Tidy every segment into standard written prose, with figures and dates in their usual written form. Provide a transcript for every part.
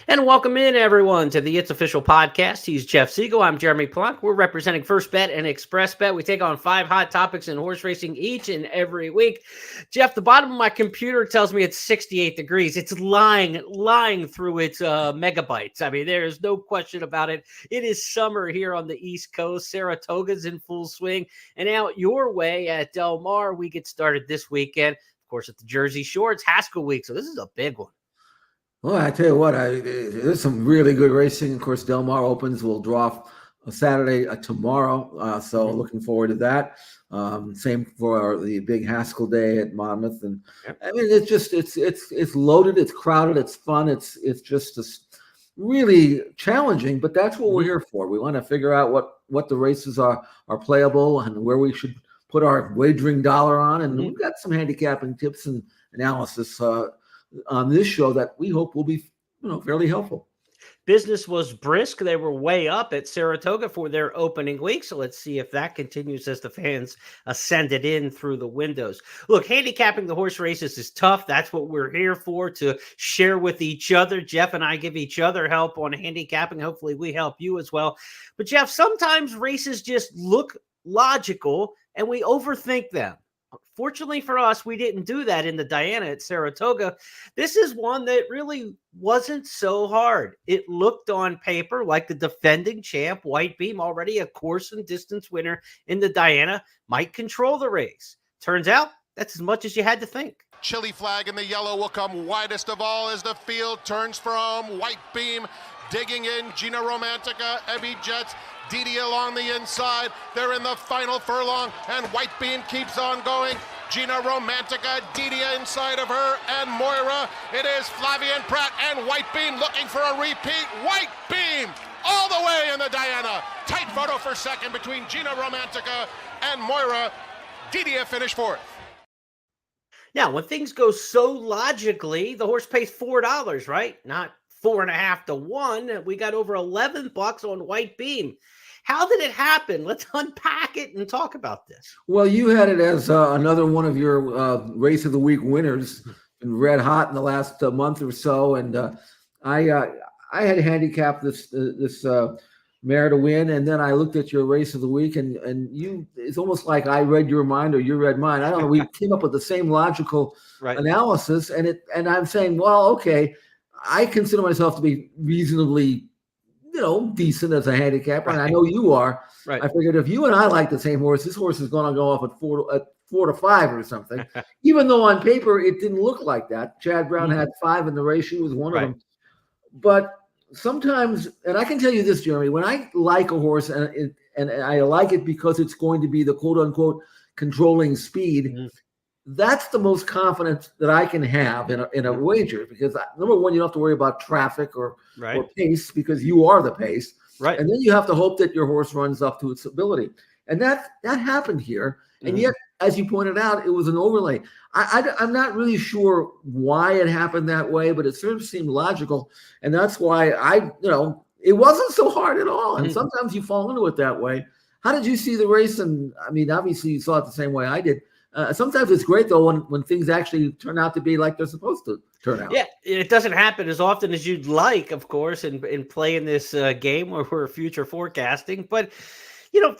And welcome in, everyone, to the It's Official podcast. He's Jeff Siegel. I'm Jeremy Plonk. We're representing First Bet and Express Bet. We take on 5 hot topics in horse racing each and every week. Jeff, the bottom of my computer tells me it's 68 degrees. It's lying through its megabytes. I mean, there is no question about it. It is summer here on the East Coast. Saratoga's in full swing. And out your way at Del Mar, we get started this weekend. Of course, at the Jersey Shore, it's Haskell Week. So this is a big one. Well, I tell you what, there's some really good racing. Of course, Del Mar Opens will draw a Saturday tomorrow, so looking forward to that. Same for the big Haskell Day at Monmouth, and I mean, it's loaded, it's crowded, it's fun, it's just really challenging. But that's what we're here for. We want to figure out what the races are playable and where we should put our wagering dollar on, and we've got some handicapping tips and analysis on this show that we hope will be, fairly helpful. Business was brisk. They were way up at Saratoga for their opening week. So let's see if that continues as the fans ascended in through the windows. Look, handicapping the horse races is tough. That's what we're here for, to share with each other. Jeff and I give each other help on handicapping. Hopefully we help you as well. But Jeff, sometimes races just look logical and we overthink them. Fortunately for us, we didn't do that in the Diana at Saratoga. This is one that really wasn't so hard. It looked on paper like the defending champ, White Beam, already a course and distance winner in the Diana, might control the race. Turns out that's as much as you had to think. Chili flag in the yellow will come widest of all as the field turns from White Beam. Digging in, Gina Romantica, Ebby Jets, Didi along the inside. They're in the final furlong, and White Beam keeps on going. Gina Romantica, Didi inside of her, and Moira. It is Flavian Pratt and White Beam looking for a repeat. White Beam all the way in the Diana. Tight photo for second between Gina Romantica and Moira. Didi finished fourth. Now, when things go so logically, the horse pays $4, right? Not 4.5 to 1. We got over $11 on White Beam. How did it happen? Let's unpack it and talk about this. Well, you had it as another one of your race of the week winners, been red hot in the last month or so, and I had handicapped this mare to win, and then I looked at your race of the week, and it's almost like I read your mind or you read mine. I don't know. We came up with the same logical analysis, and I'm saying, well, okay, I consider myself to be reasonably, decent as a handicapper, and I know you are. Right. I figured if you and I like the same horse, this horse is going to go off at 4 to 5 or something. Even though on paper it didn't look like that. Chad Brown had 5 in the race; she was one of them. But sometimes, and I can tell you this, Jeremy, when I like a horse and I like it because it's going to be the quote unquote controlling speed. That's the most confidence that I can have in a wager, because number one, you don't have to worry about traffic or pace, because you are the pace. Right. And then you have to hope that your horse runs up to its ability. And that happened here. And yet, as you pointed out, it was an overlay. I'm not really sure why it happened that way, but it sort of seemed logical. And that's why it wasn't so hard at all. And sometimes you fall into it that way. How did you see the race? And I mean, obviously you saw it the same way I did. Sometimes it's great, though, when things actually turn out to be like they're supposed to turn out. Yeah, it doesn't happen as often as you'd like, of course, in playing this game where we're future forecasting. But,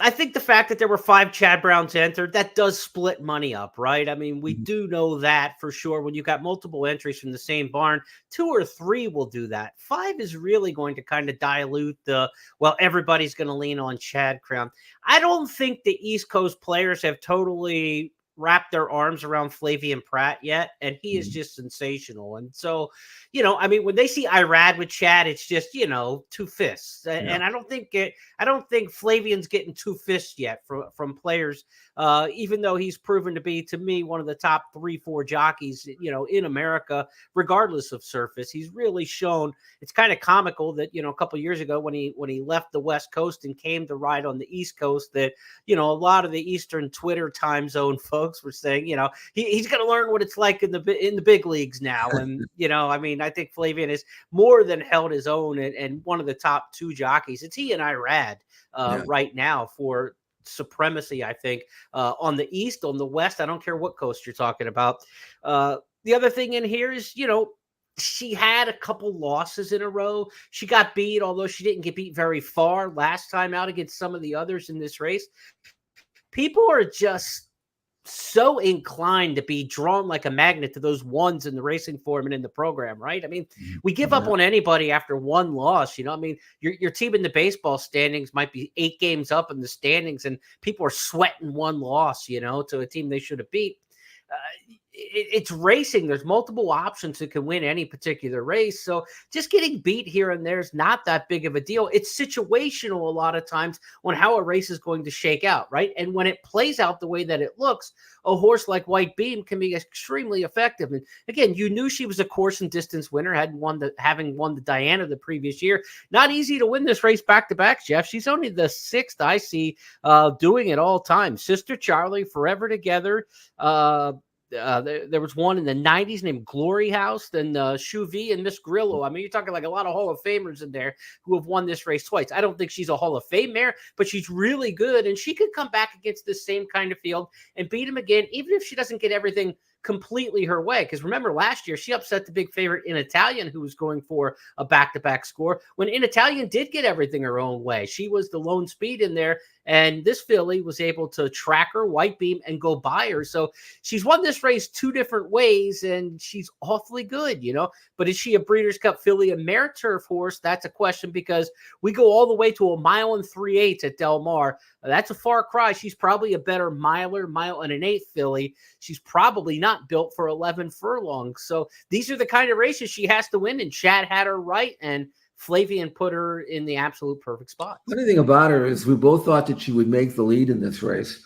I think the fact that there were 5 Chad Browns entered, that does split money up, right? I mean, we do know that for sure. When you've got multiple entries from the same barn, 2 or 3 will do that. 5 is really going to kind of dilute everybody's going to lean on Chad Crown. I don't think the East Coast players have totally wrap their arms around Flavian Pratt yet, and he is just sensational. And so, when they see Irad with Chad, it's just 2 fists, and I don't think Flavian's getting 2 fists yet from players, even though he's proven to be, to me, one of the top 3-4 jockeys in America, regardless of surface. He's really shown. It's kind of comical that a couple of years ago when he left the West Coast and came to ride on the East Coast, that a lot of the Eastern Twitter time zone folks were saying, he's going to learn what it's like in the big leagues now. And, I think Flavian has more than held his own and one of the top 2 jockeys. It's he and Irad right now for supremacy, I think, on the East. On the West, I don't care what coast you're talking about. The other thing in here is, she had a couple losses in a row. She got beat, although she didn't get beat very far last time out against some of the others in this race. People are just so inclined to be drawn like a magnet to those ones in the racing form and in the program, right? I mean, we give up on anybody after one loss. I mean, your team in the baseball standings might be 8 games up in the standings, and people are sweating one loss, to a team they should have beat. It's racing. There's multiple options that can win any particular race. So just getting beat here and there is not that big of a deal. It's situational a lot of times on how a race is going to shake out, right? And when it plays out the way that it looks, a horse like White Beam can be extremely effective. And again, you knew she was a course and distance winner, having won the Diana the previous year. Not easy to win this race back-to-back, Jeff. She's only the 6th I see doing it all time. Sister Charlie, Forever Together, there was one in the 90s named Glory House, then Chuvie and Miss Grillo. I mean, you're talking like a lot of Hall of Famers in there who have won this race twice. I don't think she's a Hall of Fame mare, but she's really good, and she could come back against this same kind of field and beat him again, even if she doesn't get everything completely her way. Because remember, last year she upset the big favorite In Italian, who was going for a back-to-back score, when In Italian did get everything her own way. She was the lone speed in there, and this filly was able to track her, White Beam, and go by her. So she's won this race 2 different ways, and she's awfully good, But is she a Breeders' Cup filly, a mare turf horse? That's a question, because we go all the way to a 1 3/8 at Del Mar. That's a far cry. She's probably a better mile and 1/8 filly. She's probably not built for 11 furlongs. So these are the kind of races she has to win, and Chad had her right, and Flavian put her in the absolute perfect spot. Funny thing about her is we both thought that she would make the lead in this race,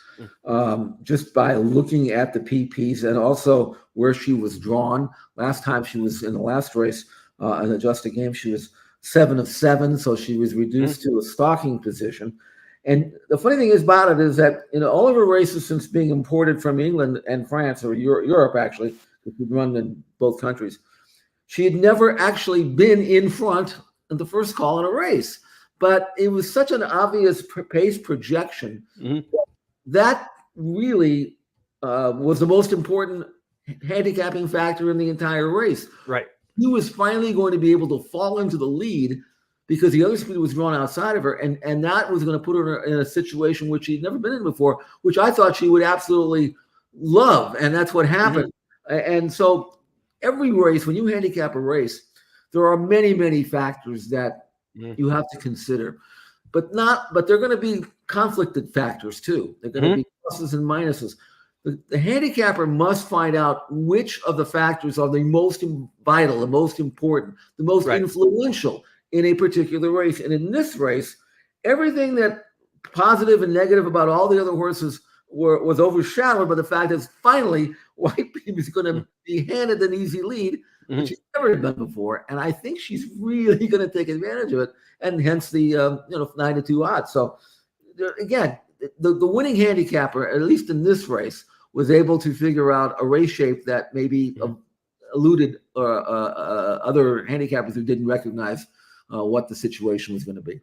just by looking at the PPs and also where she was drawn. Last time she was in the last race, an adjusted game, she was 7 of 7, so she was reduced to a stalking position. And the funny thing about it is that in all of her races since being imported from England and France, or Europe actually, because we've run in both countries, she had never actually been in front in the first call in a race. But it was such an obvious pace projection that really was the most important handicapping factor in the entire race. Right. He was finally going to be able to fall into the lead because the other speed was drawn outside of her, and that was going to put her in a situation which she'd never been in before, which I thought she would absolutely love, and that's what happened. And so every race, when you handicap a race, there are many, many factors that you have to consider, but they're going to be conflicted factors too. They're going to be pluses and minuses. The handicapper must find out which of the factors are the most vital, the most important, the most influential in a particular race. And in this race, everything that positive and negative about all the other horses was overshadowed by the fact that finally White Beam is going to be handed an easy lead, which she's never done before. And I think she's really going to take advantage of it, and hence the 9-2 odds. So again, the winning handicapper, at least in this race, was able to figure out a race shape that maybe eluded other handicappers who didn't recognize what the situation was going to be.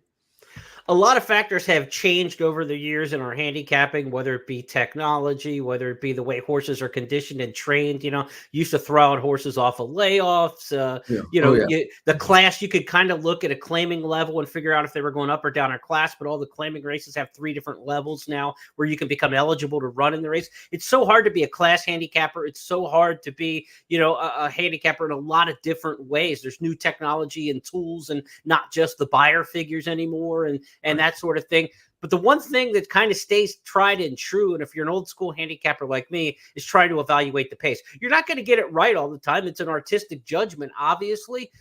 A lot of factors have changed over the years in our handicapping, whether it be technology, whether it be the way horses are conditioned and trained. Used to throw out horses off of layoffs. The class, you could kind of look at a claiming level and figure out if they were going up or down in class, but all the claiming races have 3 different levels now where you can become eligible to run in the race. It's so hard to be a class handicapper. It's so hard to be, a handicapper in a lot of different ways. There's new technology and tools, and not just the buyer figures anymore. And that sort of thing. But the one thing that kind of stays tried and true, and if you're an old school handicapper like me, is trying to evaluate the pace. You're not going to get it right all the time. It's an artistic judgment, obviously,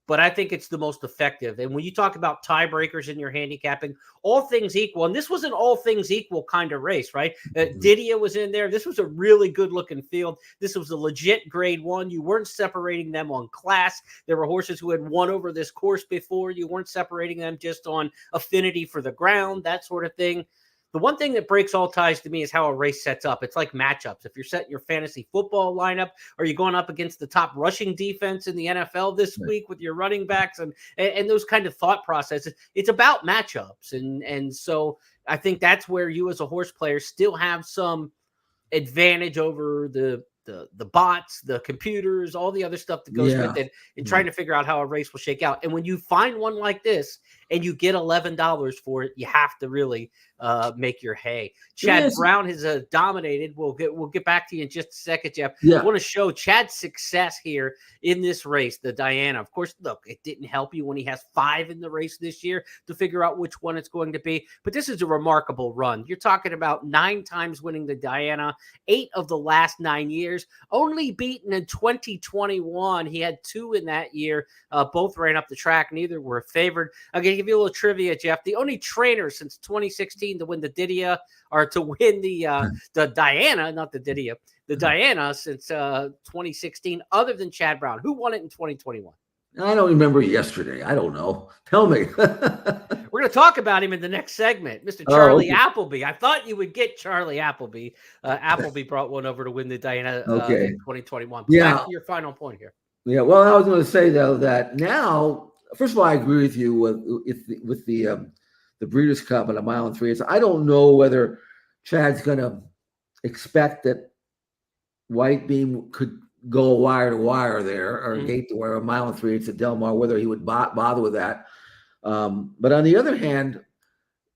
but I think it's the most effective. And when you talk about tiebreakers in your handicapping, all things equal, and this was an all things equal kind of race, right? Didia was in there. This was a really good looking field. This was a legit grade 1. You weren't separating them on class. There were horses who had won over this course before. You weren't separating them just on affinity for the ground, that sort of thing. The one thing that breaks all ties to me is how a race sets up. It's like matchups. If you're setting your fantasy football lineup, are you going up against the top rushing defense in the NFL this week with your running backs and those kind of thought processes? It's about matchups. And so I think that's where you as a horse player still have some advantage over the the bots, the computers, all the other stuff that goes with it, and trying to figure out how a race will shake out. And when you find one like this and you get $11 for it, you have to really make your hay. Chad Brown has dominated. We'll get back to you in just a second, Jeff. I want to show Chad's success here in this race, the Diana. Of course, look, it didn't help you when he has 5 in the race this year to figure out which one it's going to be. But this is a remarkable run. You're talking about 9 times winning the Diana, 8 of the last 9 years, only beaten in 2021. He had 2 in that year. Both ran up the track. Neither were favored. I'm going to give you a little trivia, Jeff. The only trainer since 2016 to win the Didia, or to win the Diana, not the Didia, the Diana since 2016, other than Chad Brown. Who won it in 2021? I don't remember yesterday. I don't know. Tell me. We're going to talk about him in the next segment, Mr. Charlie Appleby. I thought you would get Charlie Appleby. Appleby brought one over to win the Diana in 2021. But back to your final point here. Yeah, well, I was going to say, though, that now, first of all, I agree with you with the Breeders' Cup at 1 mile and 3/8. I don't know whether Chad's going to expect that White Beam could go wire to wire there, or gate to wire, 1 mile and 3/8 at Del Mar, whether he would bother with that. But on the other hand,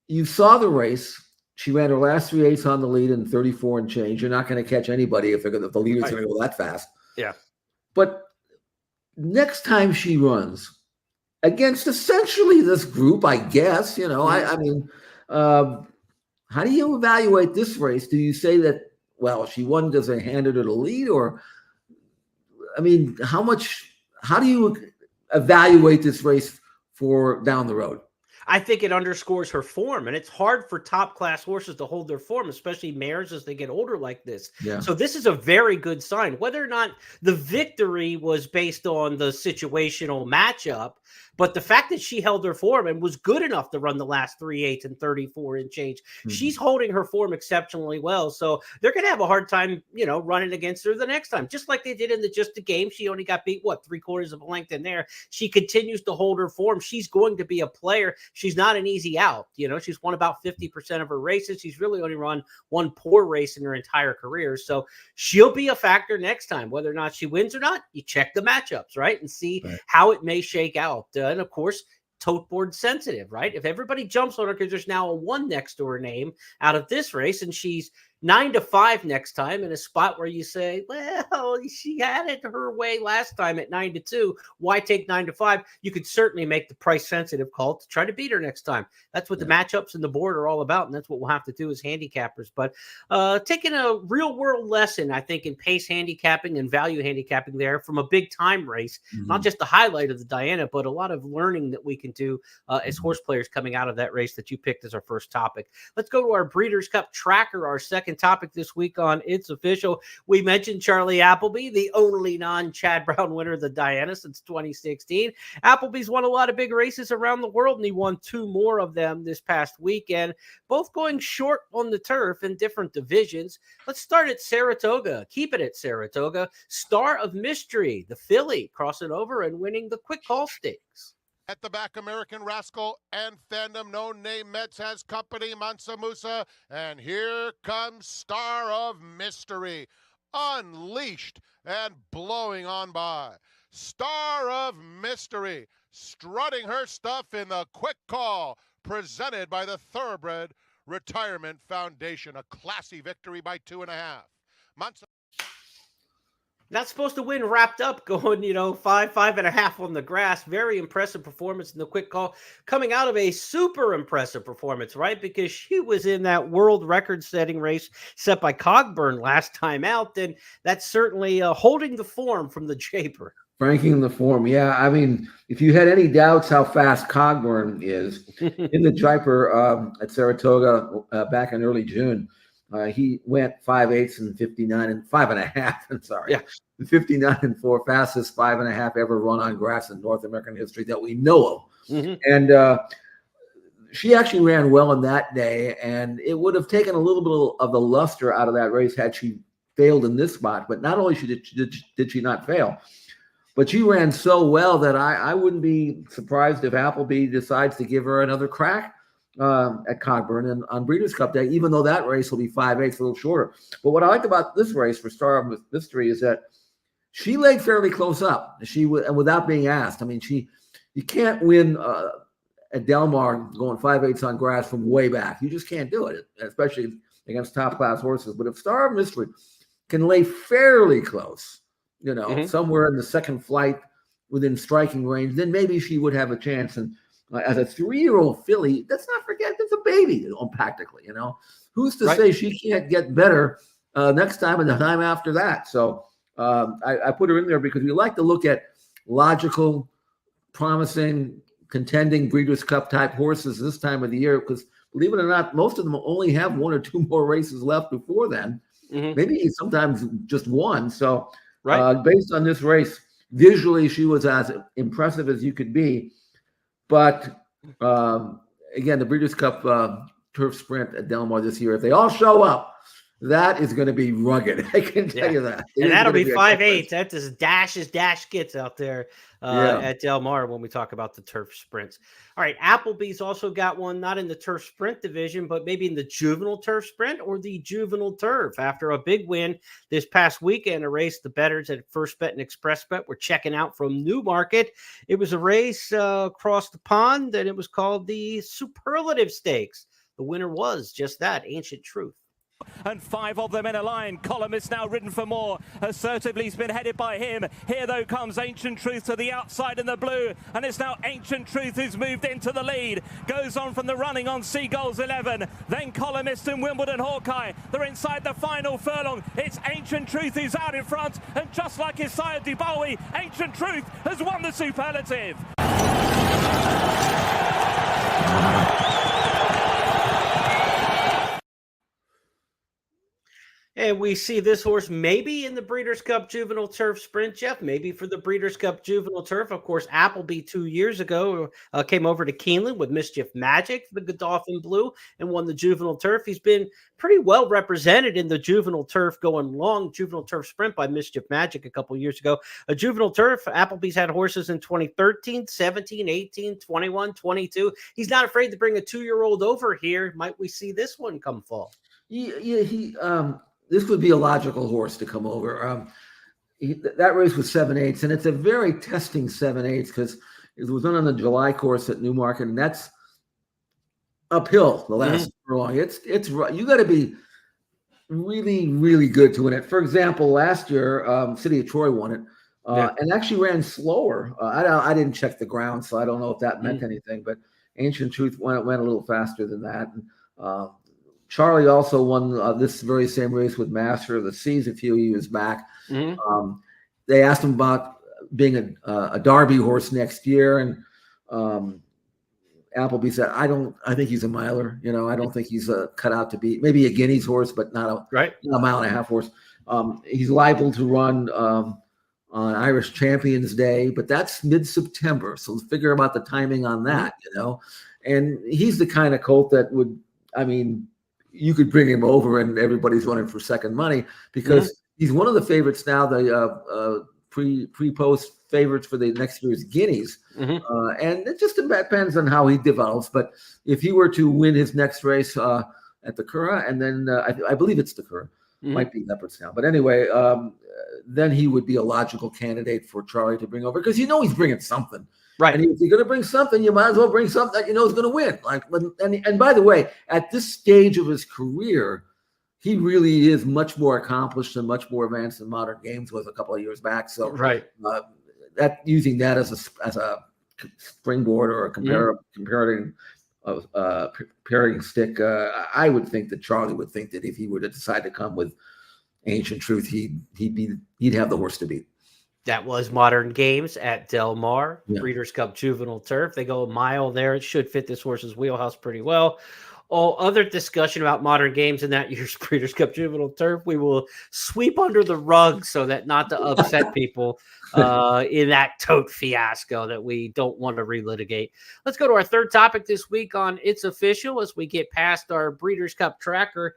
you saw the race. She ran her last 3/8 on the lead in 34 and change. You're not going to catch anybody if the leaders are going to go that fast. Yeah. But next time she runs against essentially this group, I guess, I mean, how do you evaluate this race? Do you say that, well, she won because they handed her the lead, or, I mean, how do you evaluate this race for down the road? I think it underscores her form, and it's hard for top class horses to hold their form, especially mares as they get older like this. Yeah. So this is a very good sign. Whether or not the victory was based on the situational matchup, but the fact that she held her form and was good enough to run the last 3/8 and 34 and change, she's holding her form exceptionally well. So they're going to have a hard time, running against her the next time, just like they did in just a game. She only got beat, 3/4 of a length in there. She continues to hold her form. She's going to be a player. She's not an easy out. She's won about 50% of her races. She's really only run one poor race in her entire career. So she'll be a factor next time. Whether or not she wins or not, you check the matchups, right? And see how it may shake out. And of course, tote board sensitive, right? If everybody jumps on her because there's now a 1 next to her name out of this race, and she's 9-5 next time in a spot where you say, well, she had it her way last time at 9-2. Why take 9-5? You could certainly make the price sensitive call to try to beat her next time. That's what the matchups and the board are all about. And that's what we'll have to do as handicappers. But taking a real world lesson, I think, in pace handicapping and value handicapping there from a big time race, not just the highlight of the Diana, but a lot of learning that we can do as horse players coming out of that race that you picked as our first topic. Let's go to our Breeders' Cup tracker, our second topic this week on It's Official. We mentioned Charlie Appleby, the only non-Chad Brown winner of the Diana since 2016. Appleby's won a lot of big races around the world, and he won 2 more of them this past weekend, both going short on the turf in different divisions. Let's start at Saratoga. Keep it at Saratoga. Star of Mystery, the filly, crossing over and winning the Quick Call Stakes. At the back, American Rascal and Fandom. No Name Mets has company, Mansa Musa. And here comes Star of Mystery, unleashed and blowing on by. Star of Mystery, strutting her stuff in the Quick Call, presented by the Thoroughbred Retirement Foundation. A classy victory by 2.5. Mansa. Not supposed to win, wrapped up, going, 5.5 on the grass. Very impressive performance in the Quick Call, coming out of a super impressive performance, right? Because she was in that world record-setting race set by Cogburn last time out, and that's certainly holding the form from the Japer. Franking the form, yeah. I mean, if you had any doubts how fast Cogburn is, in the Japer at Saratoga back in early June, he went 5/8 and 59 and 5.5. I'm sorry. Yeah. 59 and 4, fastest 5.5 ever run on grass in North American history that we know of. And she actually ran well in that day, and it would have taken a little bit of the luster out of that race had she failed in this spot. But not only did she not fail, but she ran so well that I wouldn't be surprised if Appleby decides to give her another crack at Cogburn and on Breeders' Cup Day, even though that race will be 5/8, a little shorter. But what I liked about this race for Star of Mystery is that she laid fairly close up. And without being asked. I mean, you can't win at Del Mar going 5/8 on grass from way back. You just can't do it, especially against top class horses. But if Star of Mystery can lay fairly close, somewhere in the second flight within striking range, then maybe she would have a chance. And as a 3-year-old filly, let's not forget that's a baby, practically. Who's to say she can't get better next time and the time after that? So I put her in there because we like to look at logical, promising, contending Breeders' Cup type horses this time of the year. Because believe it or not, most of them only have 1 or 2 more races left before then. Maybe sometimes just one. So based on this race, visually she was as impressive as you could be. But again, the Breeders' Cup Turf Sprint at Del Mar this year, if they all show up, that is going to be rugged. I can tell you that. And that'll be 5/8. That's as dash gets out there at Del Mar when we talk about the turf sprints. All right, Applebee's also got one, not in the turf sprint division, but maybe in the juvenile turf sprint or the juvenile turf. After a big win this past weekend, a race the bettors at First Bet and Express Bet were checking out from Newmarket. It was a race across the pond, and it was called the Superlative Stakes. The winner was just that, Ancient Truth. And 5 of them in a line. Columnist now ridden for more. Assertively has been headed by him. Here, though, comes Ancient Truth to the outside in the blue. And it's now Ancient Truth who's moved into the lead. Goes on from the running on Seagull's 11. Then Columnist and Wimbledon Hawkeye. They're inside the final furlong. It's Ancient Truth who's out in front. And just like his sire Dubois, Ancient Truth has won the Superlative. And we see this horse maybe in the Breeders' Cup Juvenile Turf Sprint, Jeff, maybe for the Breeders' Cup Juvenile Turf. Of course, Appleby 2 years ago came over to Keeneland with Mischief Magic for the Godolphin Blue and won the Juvenile Turf. He's been pretty well represented in the Juvenile Turf going long, Juvenile Turf Sprint by Mischief Magic a couple years ago. A Juvenile Turf, Appleby's had horses in 2013, 17, 18, 21, 22. He's not afraid to bring a 2-year-old over here. Might we see this one come fall? This would be a logical horse to come over. That race was 7/8, and it's a very testing 7/8 because it was done on the July course at Newmarket, and that's uphill the last furlong. It's you got to be really, really good to win it. For example, last year, City of Troy won it and actually ran slower. I didn't check the ground, so I don't know if that meant anything, but Ancient Truth went a little faster than that. And, Charlie also won this very same race with Master of the Seas a few years back. They asked him about being a Derby horse next year, and Appleby said, "I think he's a miler. I don't think he's cut out to be maybe a Guineas horse, but not a mile and a half horse. He's liable to run on Irish Champions Day, but that's mid-September, so figure about the timing on that. And he's the kind of colt that would, you could bring him over and everybody's running for second money because he's one of the favorites now, the pre-post favorites for the next year's Guineas. And it just depends on how he develops. But if he were to win his next race at the Curragh, and then I believe it's the Curragh, might be Leopardstown. But anyway, then he would be a logical candidate for Charlie to bring over because he's bringing something. Right. And if you're going to bring something, you might as well bring something that is going to win. And by the way, at this stage of his career, he really is much more accomplished and much more advanced than Modern Games was a couple of years back. So that using that as a springboard or a comparing stick, I would think that Charlie would think that if he were to decide to come with Ancient Truth, he'd have the horse to beat. That was Modern Games at Del Mar, Breeders' Cup Juvenile Turf. They go a mile there. It should fit this horse's wheelhouse pretty well. All other discussion about Modern Games in that year's Breeders' Cup Juvenile Turf, we will sweep under the rug so that not to upset people in that tote fiasco that we don't want to relitigate. Let's go to our third topic this week on It's Official as we get past our Breeders' Cup tracker.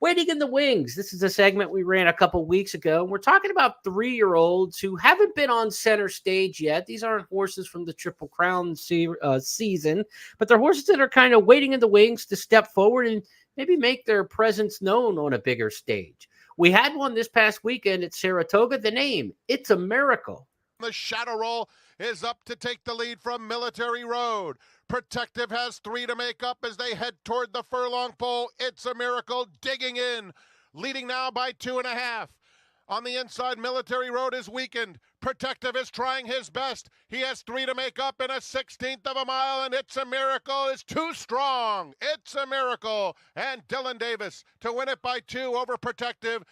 Waiting in the Wings. This is a segment we ran a couple weeks ago. We're talking about 3-year-olds who haven't been on center stage yet. These aren't horses from the Triple Crown season, but they're horses that are kind of waiting in the wings to step forward and maybe make their presence known on a bigger stage. We had one this past weekend at Saratoga. The name, It's a Miracle. The Shadow Roll is up to take the lead from Military Road. Protective has 3 to make up as they head toward the furlong pole. It's a Miracle digging in, leading now by 2.5. On the inside, Military Road is weakened. Protective is trying his best. He has 3 to make up in a 16th of a mile, and It's a Miracle is too strong. It's a Miracle, and Dylan Davis to win it by 2 over Protective.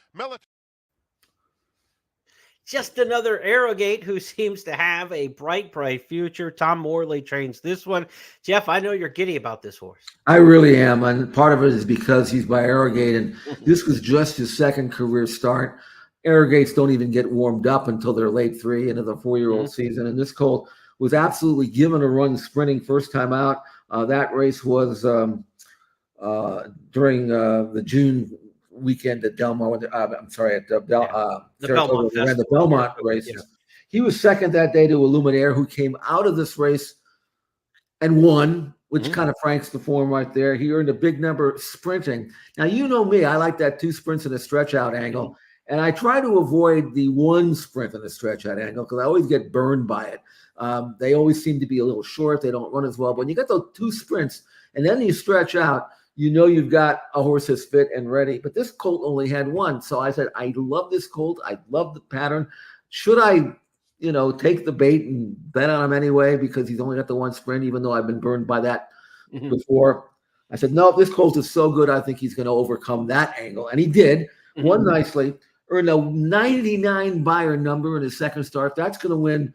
Just another Arrogate who seems to have a bright future. Tom Morley trains this one. Jeff, I know you're giddy about this horse. I really am, and part of it is because he's by Arrogate, and this was just his second career start. Arrogates don't even get warmed up until they're late 3 into the 4-year-old season, and this colt was absolutely given a run sprinting first time out. That race was during the June weekend at Belmont. Saratoga, ran the Belmont races. Yeah. He was second that day to Illuminaire, who came out of this race and won, which kind of franks the form right there. He earned a big number sprinting. Now, you know me, I like that 2 sprints in a stretch out angle, and I try to avoid the 1 sprint in a stretch out angle because I always get burned by it. They always seem to be a little short. They don't run as well. But when you get those 2 sprints and then you stretch out, you know you've got a horse that's fit and ready. But this colt only had 1. So I said, I love this colt. I love the pattern. Should I, take the bait and bet on him anyway because he's only got the 1 sprint, even though I've been burned by that before? I said, no, this colt is so good, I think he's going to overcome that angle. And he did. Won nicely. Earned a 99 buyer number in his second start. That's going to win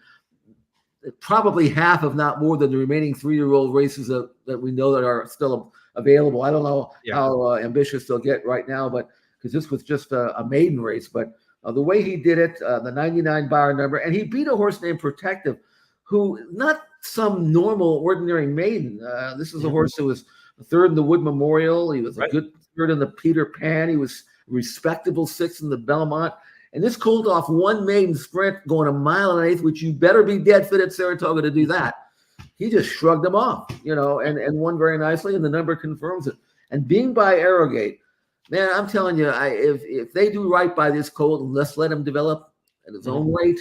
probably half, if not more, than the remaining 3-year-old races that we know that are still available. I don't know how ambitious they'll get right now, but because this was just a maiden race. But the way he did it, the 99 buyer number, and he beat a horse named Protective, who not some normal, ordinary maiden. This is a horse that was 3rd in the Wood Memorial. He was a good 3rd in the Peter Pan. He was respectable 6th in the Belmont. And this colt off 1 maiden sprint going 1.1 miles, which you better be dead fit at Saratoga to do that. He just shrugged them off, and won very nicely, and the number confirms it. And being by Arrogate, man, I'm telling you, if they do right by this colt and let's let him develop at his own rate,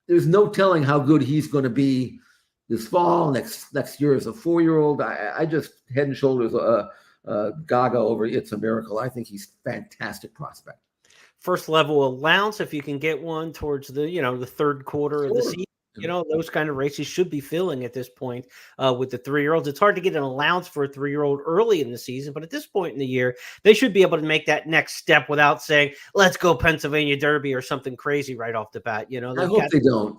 there's no telling how good he's going to be this fall, next year as a 4-year-old. I just head and shoulders gaga over It's a Miracle. I think he's a fantastic prospect. First level allowance, if you can get one towards the, the 3rd quarter of the season. Those kind of races should be filling at this point with the 3-year-olds. It's hard to get an allowance for a 3-year-old early in the season, but at this point in the year, they should be able to make that next step without saying, let's go Pennsylvania Derby or something crazy right off the bat. I hope they don't.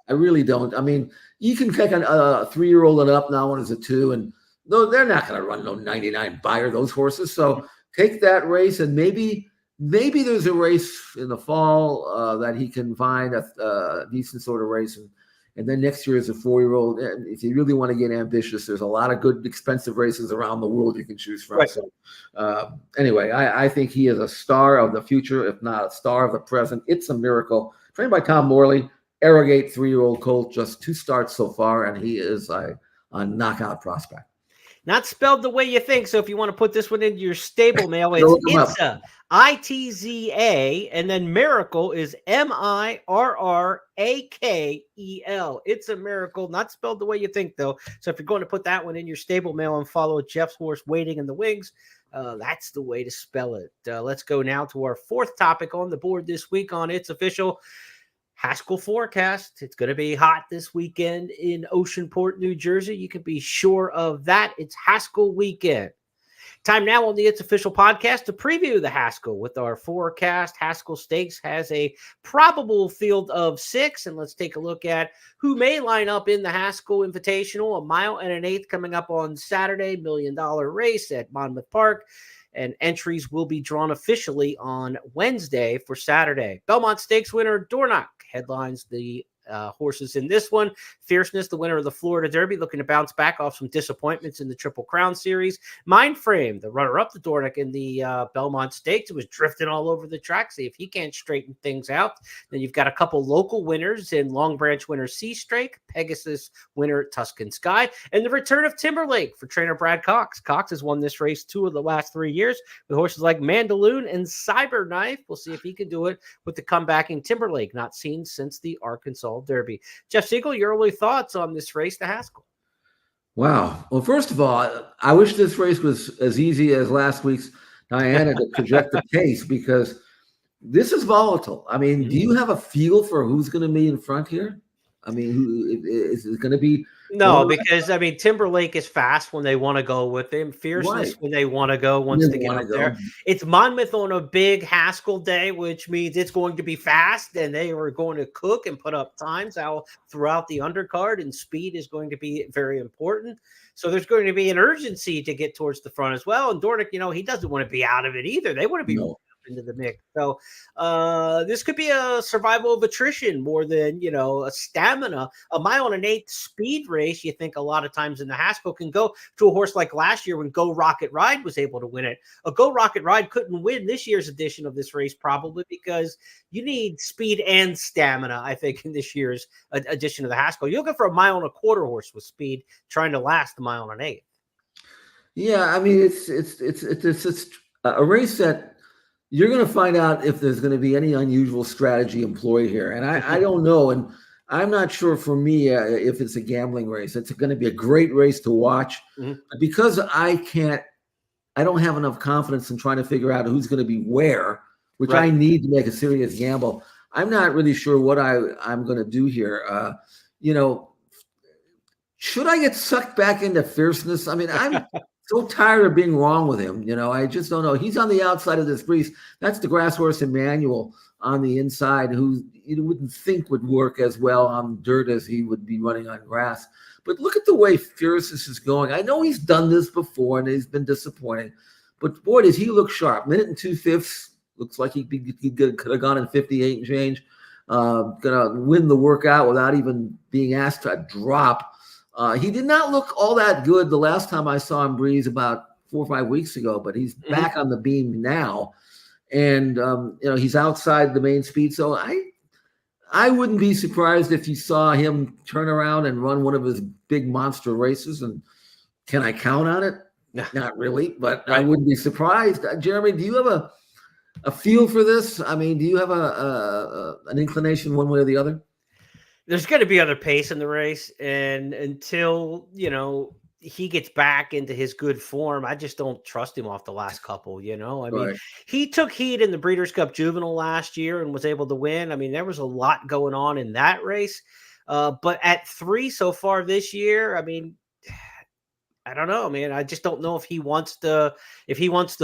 I really don't. I mean, you can take a 3-year-old and up now, one is a 2, and no, they're not going to run no 99 buyer, those horses. So take that race, and maybe there's a race in the fall that he can find a decent sort of race. And then next year as a 4-year-old, if you really want to get ambitious, there's a lot of good, expensive races around the world you can choose from. Right. So anyway, I think he is a star of the future, if not a star of the present. It's a Miracle. Trained by Tom Morley, Arrogate 3-year-old colt, just 2 starts so far, and he is a knockout prospect. Not spelled the way you think. So if you want to put this one into your stable mail, it's Itza, ITZA, and then Miracle is MIRRAKEL. It's a Miracle, not spelled the way you think, though. So if you're going to put that one in your stable mail and follow Jeff's horse Waiting in the Wings, that's the way to spell it. Let's go now to our 4th topic on the board this week on It's Official. Haskell forecast. It's going to be hot this weekend in Oceanport, New Jersey. You can be sure of that. It's Haskell weekend. Time now on the It's Official podcast to preview the Haskell with our forecast. Haskell Stakes has a probable field of 6, and let's take a look at who may line up in the Haskell Invitational. 1.1 miles coming up on Saturday, $1 million race at Monmouth Park. And entries will be drawn officially on Wednesday for Saturday. Belmont Stakes winner Dornock headlines the horses in this one. Fierceness, the winner of the Florida Derby, looking to bounce back off some disappointments in the Triple Crown Series. Mindframe, the runner-up to Dornick in the Belmont Stakes, it was drifting all over the track. See if he can't straighten things out. Then you've got a couple local winners in Long Branch winner Sea Strake, Pegasus winner Tuscan Sky, and the return of Timberlake for trainer Brad Cox. Cox has won this race 2 of the last 3 years with horses like Mandaloon and Cyberknife. We'll see if he can do it with the comebacking Timberlake, not seen since the Arkansas Derby. Jeff Siegel, your early thoughts on this race to Haskell? Wow. Well, first of all, I wish this race was as easy as last week's Diana to project the pace, because this is volatile. I mean, do you have a feel for who's going to be in front here? I mean, who is it going to be? No, because I mean, Timberlake is fast when they want to go with him. Fierceness when they want to go once they get up there. It's Monmouth on a big Haskell day, which means it's going to be fast, and they are going to cook and put up times out throughout the undercard, and speed is going to be very important. So there's going to be an urgency to get towards the front as well. And Dornick, he doesn't want to be out of it either. They want to be into the mix. So this could be a survival of attrition more than, a stamina. A mile and an eighth speed race, you think a lot of times in the Haskell can go to a horse like last year when Go Rocket Ride was able to win it. A Go Rocket Ride couldn't win this year's edition of this race probably because you need speed and stamina, I think, in this year's edition of the Haskell. You're looking for a mile and a quarter horse with speed trying to last the mile and an eighth. Yeah, I mean, it's a race that you're going to find out if there's going to be any unusual strategy employed here. And I don't know. And I'm not sure for me if it's a gambling race. It's going to be a great race to watch. Because I don't have enough confidence in trying to figure out who's going to be where, which I need to make a serious gamble. I'm not really sure what I'm going to do here. Should I get sucked back into Fierceness? I mean, I'm so tired of being wrong with him. I just don't know. He's on the outside of this race. That's the grass horse Emmanuel on the inside, who you wouldn't think would work as well on dirt as he would be running on grass. But look at the way Fierceness is going. I know he's done this before and he's been disappointing, but boy, does he look sharp. Minute and 2/5. Looks like he could have gone in 58 and change. Gonna win the workout without even being asked to drop. He did not look all that good the last time I saw him breeze about 4 or 5 weeks ago, but he's back on the beam now. And, he's outside the main speed. So I wouldn't be surprised if you saw him turn around and run one of his big monster races. And can I count on it? Not really, but I wouldn't be surprised. Jeremy, do you have a feel for this? I mean, do you have an inclination one way or the other? There's going to be other pace in the race, and until he gets back into his good form, I just don't trust him off the last couple. I mean, he took heat in the Breeders' Cup Juvenile last year and was able to win. I mean, there was a lot going on in that race, but at 3 so far this year, I mean, I don't know, man. I just don't know if he wants to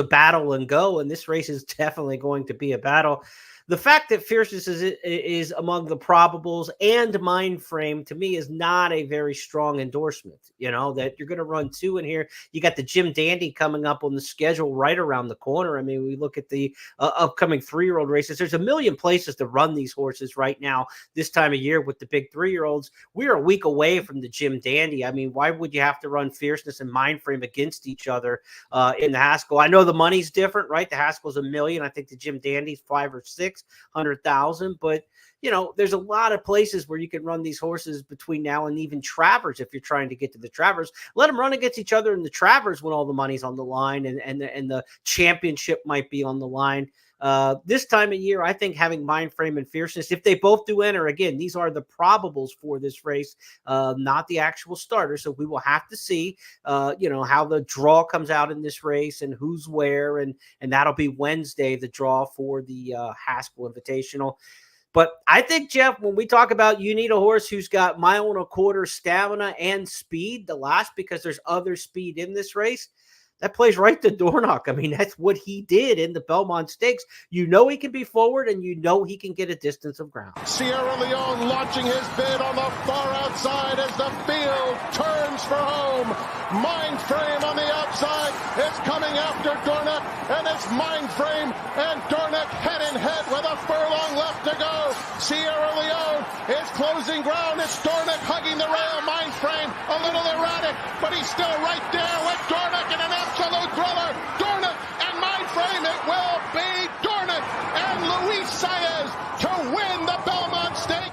battle and go. And this race is definitely going to be a battle. The fact that Fierceness is among the probables and Mindframe to me is not a very strong endorsement. That you're going to run 2 in here. You got the Jim Dandy coming up on the schedule right around the corner. I mean, we look at the upcoming 3-year-old races. There's a million places to run these horses right now this time of year with the big 3-year-olds. We're a week away from the Jim Dandy. I mean, why would you have to run Fierceness and Mindframe against each other in the Haskell? I know the money's different, right? The Haskell's $1 million. I think the Jim Dandy's 5 or 600,000, but there's a lot of places where you can run these horses between now and even Travers. If you're trying to get to the Travers, let them run against each other in the Travers when all the money's on the line and the championship might be on the line. This time of year, I think having Mindframe and Fierceness, if they both do enter, again, these are the probables for this race, not the actual starter. So we will have to see, how the draw comes out in this race and who's where, and that'll be Wednesday, the draw for the Haskell Invitational. But I think, Jeff, when we talk about you need a horse who's got 1.25 mile stamina and speed, the last, because there's other speed in this race, that plays right to Dornoch. I mean, that's what he did in the Belmont Stakes. You know he can be forward, and you know he can get a distance of ground. Sierra Leone launching his bid on the far outside as the field turns for home. Mindframe on the outside is coming after Dornoch, and it's Mindframe and Dornoch head in head with a furlong left to go. Sierra Leone is closing ground. It's Dornoch hugging the rail. Mindframe a little erratic, but he's still right there with Dornoch in an absolute thriller. Dornoch and Mindframe, it will be Dornoch and Luis Saez to win the Belmont Stakes.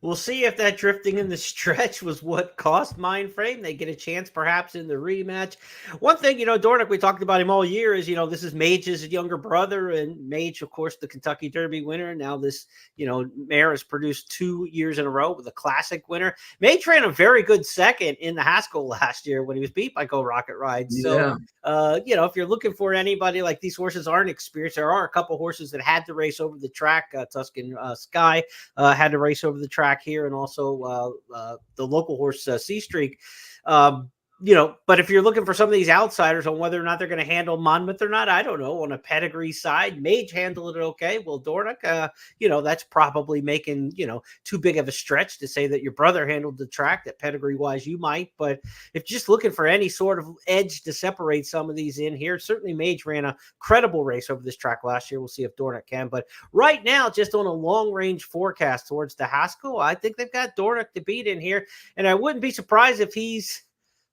We'll see if that drifting in the stretch was what cost Mindframe. They get a chance perhaps in the rematch. One thing, Dornoch, we talked about him all year, is, this is Mage's younger brother, and Mage, of course, the Kentucky Derby winner. Now this, mare has produced 2 years in a row with a classic winner. Mage ran a very good second in the Haskell last year when he was beat by Go Rocket Ride. So, if you're looking for anybody, like, these horses aren't experienced. There are a couple horses that had to race over the track. Tuscan Sky had to race over the track here, and also the local horse Sea Streak. But if you're looking for some of these outsiders on whether or not they're going to handle Monmouth or not, I don't know. On a pedigree side, Mage handled it okay. Well, Dornoch, that's probably making, too big of a stretch to say that your brother handled the track, that pedigree-wise you might. But if just looking for any sort of edge to separate some of these in here, certainly Mage ran a credible race over this track last year. We'll see if Dornoch can. But right now, just on a long-range forecast towards the Haskell, I think they've got Dornoch to beat in here. And I wouldn't be surprised if he's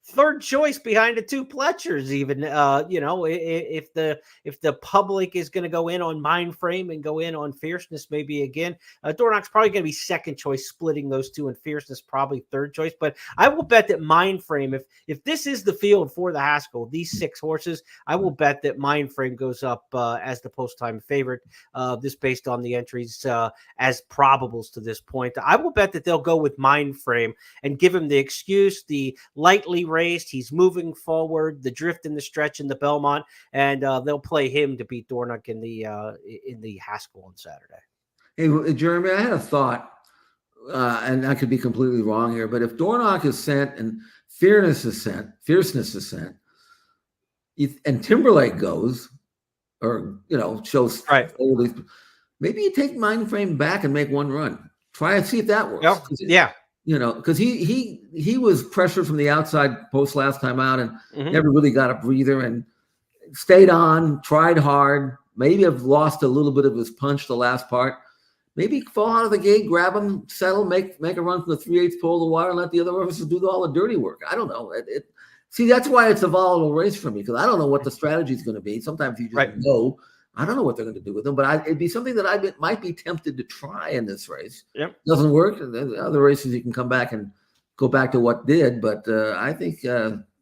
third choice behind the two Pletchers, even, if the public is going to go in on Mindframe and go in on Fierceness, maybe again, Dornoch's probably going to be second choice, splitting those two, and Fierceness probably third choice. But I will bet that Mindframe, if this is the field for the Haskell, these 6 horses, I will bet that Mindframe goes up as the post-time favorite. This based on the entries as probables to this point. I will bet that they'll go with Mindframe and give him the excuse, the lightly raced, he's moving forward, the drift in the stretch in the Belmont, and they'll play him to beat Dornoch in the Haskell on Saturday. Hey, Jeremy, I had a thought, and I could be completely wrong here, but if Dornoch is sent and Fierceness is sent, and Timberlake goes, or shows right, maybe you take Mindframe back and make one run. Try and see if that works. Yep. Yeah. Because he was pressured from the outside post last time out and never really got a breather and stayed on, tried hard, maybe have lost a little bit of his punch the last part. Maybe fall out of the gate, grab him, settle, make a run from the 3/8 pole of the wire, and let the other horses do all the dirty work. I don't know. See, that's why it's a volatile race for me, because I don't know what the strategy is going to be. Sometimes you just know. I don't know what they're going to do with them, but it'd be something that I might be tempted to try in this race. Yep. Doesn't work. The other races you can come back and go back to what did, but I think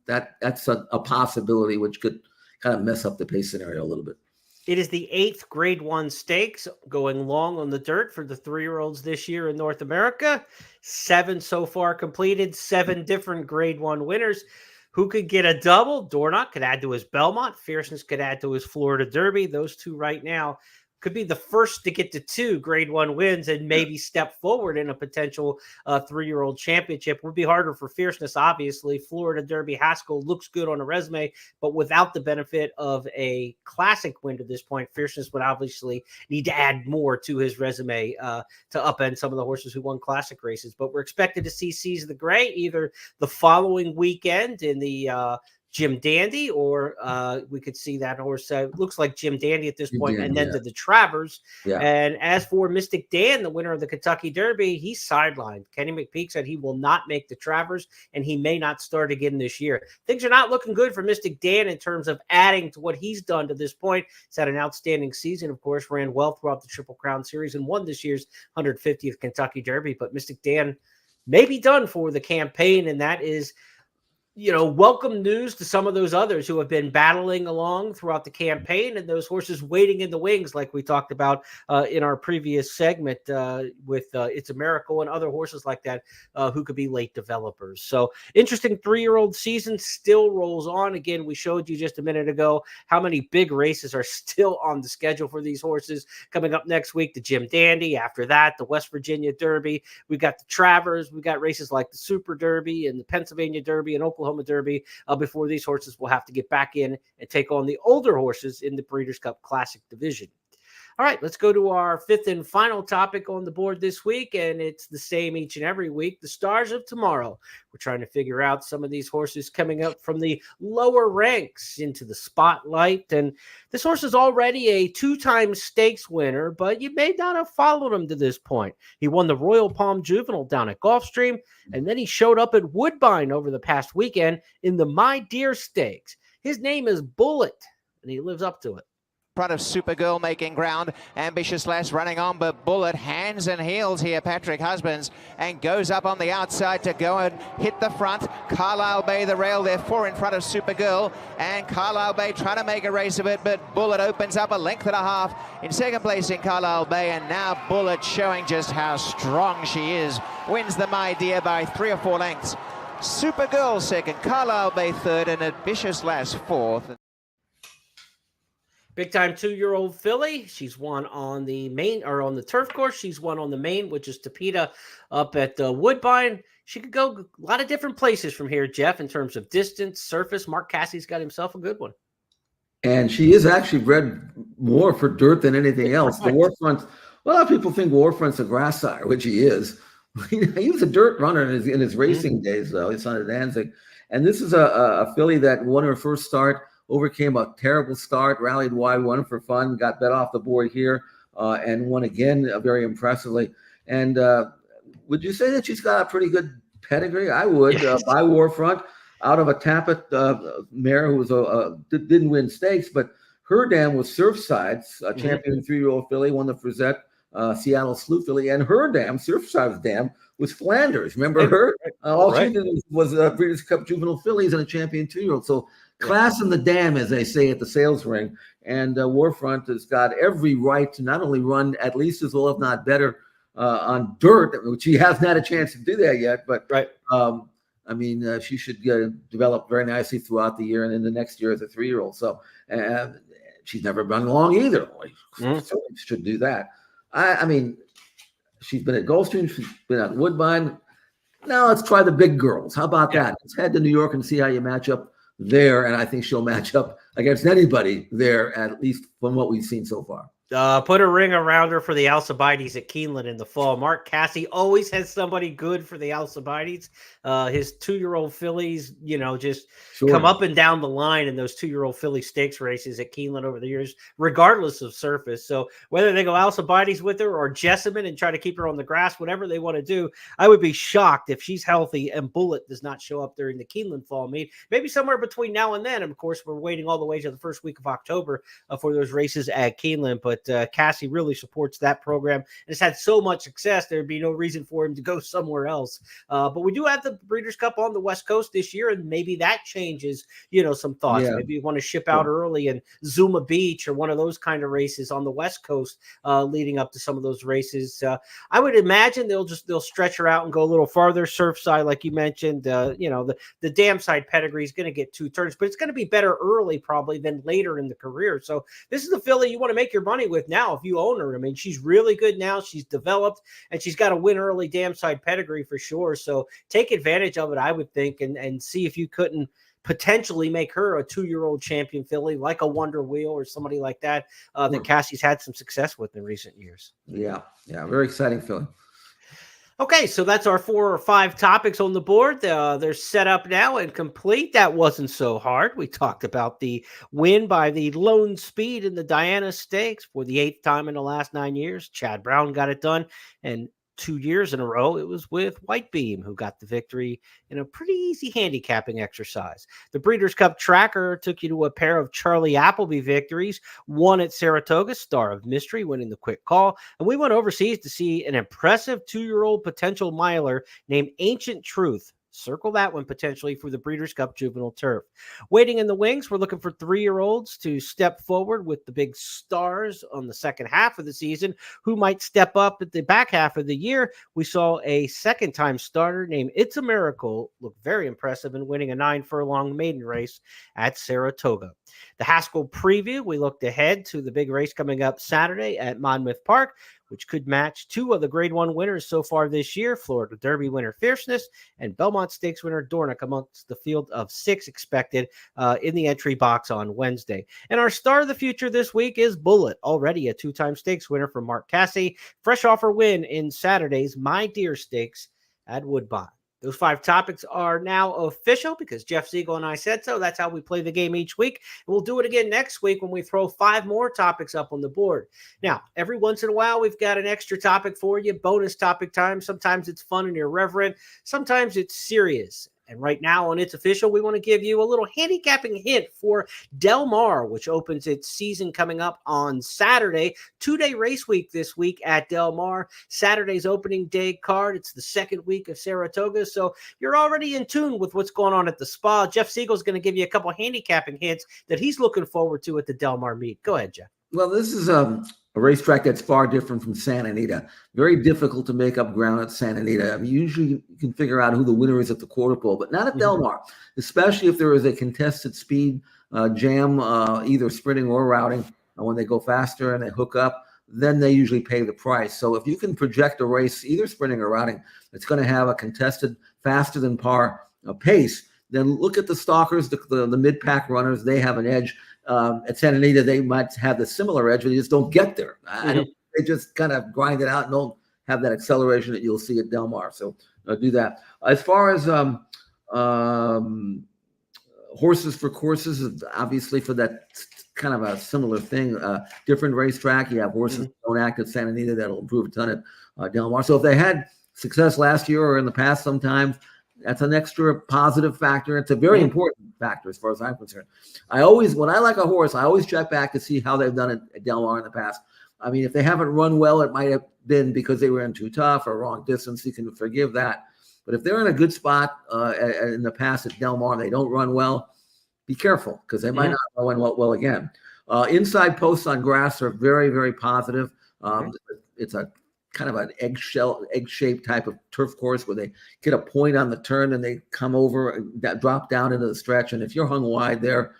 that's a possibility, which could kind of mess up the pace scenario a little bit. It is the 8th Grade 1 Stakes, going long on the dirt for the 3-year-olds this year in North America. 7 so far completed, 7 different Grade 1 winners. Who could get a double? Dornoch could add to his Belmont. Fierceness could add to his Florida Derby. Those two right now could be the first to get to 2 Grade 1 wins and maybe step forward in a potential 3-year-old championship. Would be harder for Fierceness, obviously. Florida Derby Haskell looks good on a resume, but without the benefit of a classic win to this point, Fierceness would obviously need to add more to his resume to upend some of the horses who won classic races. But we're expected to see Seize the Gray either the following weekend in the Jim Dandy, or we could see that horse. Looks like Jim Dandy at this point, and then to the Travers. Yeah. And as for Mystic Dan, the winner of the Kentucky Derby, he's sidelined. Kenny McPeak said he will not make the Travers, and he may not start again this year. Things are not looking good for Mystic Dan in terms of adding to what he's done to this point. He's had an outstanding season, of course, ran well throughout the Triple Crown Series and won this year's 150th Kentucky Derby. But Mystic Dan may be done for the campaign, and that is welcome news to some of those others who have been battling along throughout the campaign, and those horses waiting in the wings, like we talked about in our previous segment with It's a Miracle and other horses like that who could be late developers. So interesting 3-year-old season still rolls on. Again, we showed you just a minute ago how many big races are still on the schedule for these horses. Coming up next week, the Jim Dandy. After that, the West Virginia Derby. We got the Travers. We got races like the Super Derby and the Pennsylvania Derby and Oklahoma Oklahoma Derby before these horses will have to get back in and take on the older horses in the Breeders' Cup Classic division. All right, let's go to our fifth and final topic on the board this week, and it's the same each and every week, the Stars of Tomorrow. We're trying to figure out some of these horses coming up from the lower ranks into the spotlight, and this horse is already a two-time stakes winner, but you may not have followed him to this point. He won the Royal Palm Juvenile down at Gulfstream, and then he showed up at Woodbine over the past weekend in the My Dear Stakes. His name is Bullet, and he lives up to it. Front of Supergirl making ground. Ambitious Lass running on, but Bullet hands and heels here, Patrick Husbands, and goes up on the outside to go and hit the front. Carlisle Bay, the rail there, 4 in front of Supergirl, and Carlisle Bay trying to make a race of it, but Bullet opens up a length and a half in second place in Carlisle Bay, and now Bullet showing just how strong she is. Wins the My Dear by 3 or 4 lengths. Supergirl second, Carlisle Bay third, and Ambitious Lass fourth. Big time 2-year-old filly. She's won on the main or on the turf course. She's won on the main, which is Tapeta up at Woodbine. She could go a lot of different places from here, Jeff, in terms of distance, surface. Mark Cassie's got himself a good one. And she is actually bred more for dirt than anything else. The Warfront, a lot of people think Warfront's a grass sire, which he is. He was a dirt runner in his racing days, though. His son at Danzig. And this is a filly that won her first start, overcame a terrible start, rallied wide, won for fun, got bet off the board here, and won again very impressively. And would you say that she's got a pretty good pedigree? I would. By Warfront, out of a Tappet mare who was didn't win stakes, but her dam was Surfside's champion 3-year-old filly, won the Frizette Seattle Slew filly, and her dam, Surfside's dam, was Flanders. Remember her? All she did was Breeders' Cup juvenile fillies and a champion 2-year-old. So class in the dam, as they say at the sales ring. And Warfront has got every right to not only run at least as well, if not better, on dirt, which he hasn't had a chance to do that yet. But I mean, she should develop very nicely throughout the year and in the next year as a 3-year-old. So she's never run long either. So should do that. I mean, she's been at Gulfstream, she's been at Woodbine. Now let's try the big girls. How about that? Let's head to New York and see how you match up there, and I think she'll match up against anybody there, at least from what we've seen so far. Put a ring around her for the Alcibiades at Keeneland in the fall. Mark Cassie always has somebody good for the Alcibiades. His 2-year-old fillies, just come up and down the line in those 2-year-old filly stakes races at Keeneland over the years, regardless of surface. So whether they go Alcibiades with her or Jessamine and try to keep her on the grass, whatever they want to do, I would be shocked if she's healthy and Bullet does not show up during the Keeneland fall meet. Maybe somewhere between now and then. And of course, we're waiting all the way to the first week of October for those races at Keeneland. But Cassie really supports that program and has had so much success. There'd be no reason for him to go somewhere else. But we do have the Breeders' Cup on the West Coast this year, and maybe that changes, some thoughts. Yeah. Maybe you want to ship out early and Zuma Beach or one of those kind of races on the West Coast leading up to some of those races. I would imagine they'll stretch her out and go a little farther. Surfside, like you mentioned, the dam side pedigree is going to get 2 turns, but it's going to be better early probably than later in the career. So this is the filly you want to make your money with now if you own her. I mean, she's really good now. She's developed, and she's got a win early dam side pedigree for sure. So take advantage of it, I would think, and see if you couldn't potentially make her a 2-year-old champion filly like a Wonder Wheel or somebody like that that Cassie's had some success with in recent years. Yeah, very exciting filly. Okay, so that's our 4 or 5 topics on the board. They're set up now and complete. That wasn't so hard. We talked about the win by the Lone Speed in the Diana Stakes for the 8th time in the last 9 years. Chad Brown got it done, and 2 years in a row, it was with White Beam who got the victory in a pretty easy handicapping exercise. The Breeders' Cup tracker took you to a pair of Charlie Appleby victories, one at Saratoga, Star of Mystery, winning the quick call. And we went overseas to see an impressive 2-year-old potential miler named Ancient Truth. Circle that one potentially for the Breeders' Cup Juvenile Turf. Waiting in the wings, we're looking for 3-year-olds to step forward with the big stars on the second half of the season, who might step up at the back half of the year. We saw a second-time starter named It's a Miracle look very impressive in winning a 9-furlong maiden race at Saratoga. The Haskell preview, we looked ahead to the big race coming up Saturday at Monmouth Park. which could match two of the Grade 1 winners so far this year, Florida Derby winner Fierceness and Belmont Stakes winner Dornick, amongst the field of 6 expected in the entry box on Wednesday. And our star of the future this week is Bullet, already a 2-time stakes winner from Mark Casse, fresh off her win in Saturday's My Deer Stakes at Woodbine. Those 5 topics are now official because Jeff Siegel and I said so. That's how we play the game each week. And we'll do it again next week when we throw 5 more topics up on the board. Now, every once in a while, we've got an extra topic for you, bonus topic time. Sometimes it's fun and irreverent. Sometimes it's serious. And right now on It's Official, we want to give you a little handicapping hint for Del Mar, which opens its season coming up on Saturday. 2-day race week this week at Del Mar. Saturday's opening day card. It's the second week of Saratoga, so you're already in tune with what's going on at the spa. Jeff Siegel's going to give you a couple handicapping hints that he's looking forward to at the Del Mar meet. Go ahead, Jeff. Well, this is a racetrack that's far different from Santa Anita. Very difficult to make up ground at Santa Anita. I mean, usually you can figure out who the winner is at the quarter pole, but not at Del Mar, especially if there is a contested speed jam, either sprinting or routing. When they go faster and they hook up, then they usually pay the price. So if you can project a race, either sprinting or routing, that's going to have a contested faster than par pace, then look at the stalkers, the mid-pack runners. They have an edge. At Santa Anita, they might have the similar edge, but they just don't get there. They just kind of grind it out and don't have that acceleration that you'll see at Del Mar. So do that. As far as horses for courses, obviously for that kind of a similar thing, different racetrack. You have horses that don't act at Santa Anita that'll improve a ton at Del Mar. So if they had success last year or in the past sometimes, that's an extra positive factor. It's a very important factor as far as I'm concerned. When I like a horse, I always check back to see how they've done it at Del Mar in the past. I mean, if they haven't run well, it might have been because they were in too tough or wrong distance. You can forgive that. But if they're in a good spot in the past at Del Mar, they don't run well, be careful because they might not run well again. Inside posts on grass are very, very positive. It's a kind of an egg-shaped type of turf course where they get a point on the turn and they come over and drop down into the stretch. And if you're hung wide there,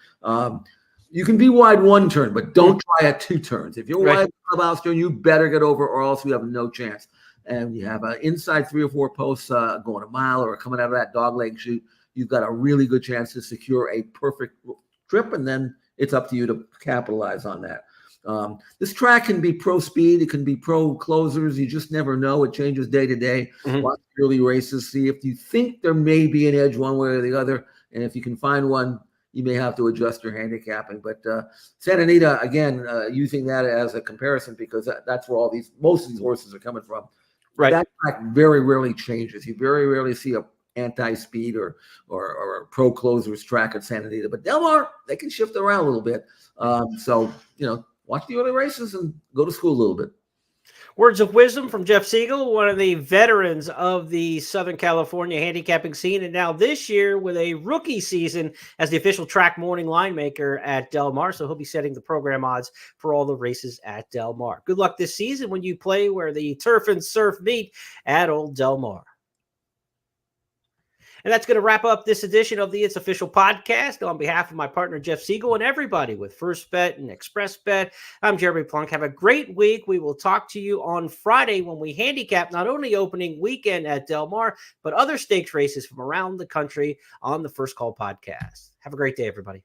you can be wide one turn, but don't try at 2 turns. If you're wide clubhouse turn, you better get over or else you have no chance. And you have an inside 3 or 4 posts going a mile or coming out of that dog leg chute, you've got a really good chance to secure a perfect trip, and then it's up to you to capitalize on that. This track can be pro speed. It can be pro closers. You just never know. It changes day to day. Watch early races. See if you think there may be an edge one way or the other. And if you can find one, you may have to adjust your handicapping. But Santa Anita, again, using that as a comparison because that's where most of these horses are coming from. Right. That track very rarely changes. You very rarely see a anti-speed or a pro closers track at Santa Anita. But Del Mar, they can shift around a little bit. So, watch the early races and go to school a little bit. Words of wisdom from Jeff Siegel, one of the veterans of the Southern California handicapping scene, and now this year with a rookie season as the official track morning line maker at Del Mar. So he'll be setting the program odds for all the races at Del Mar. Good luck this season when you play where the turf and surf meet at Old Del Mar. And that's going to wrap up this edition of the It's Official podcast. On behalf of my partner, Jeff Siegel, and everybody with First Bet and Express Bet, I'm Jeremy Plonk. Have a great week. We will talk to you on Friday when we handicap not only opening weekend at Del Mar, but other stakes races from around the country on the First Call podcast. Have a great day, everybody.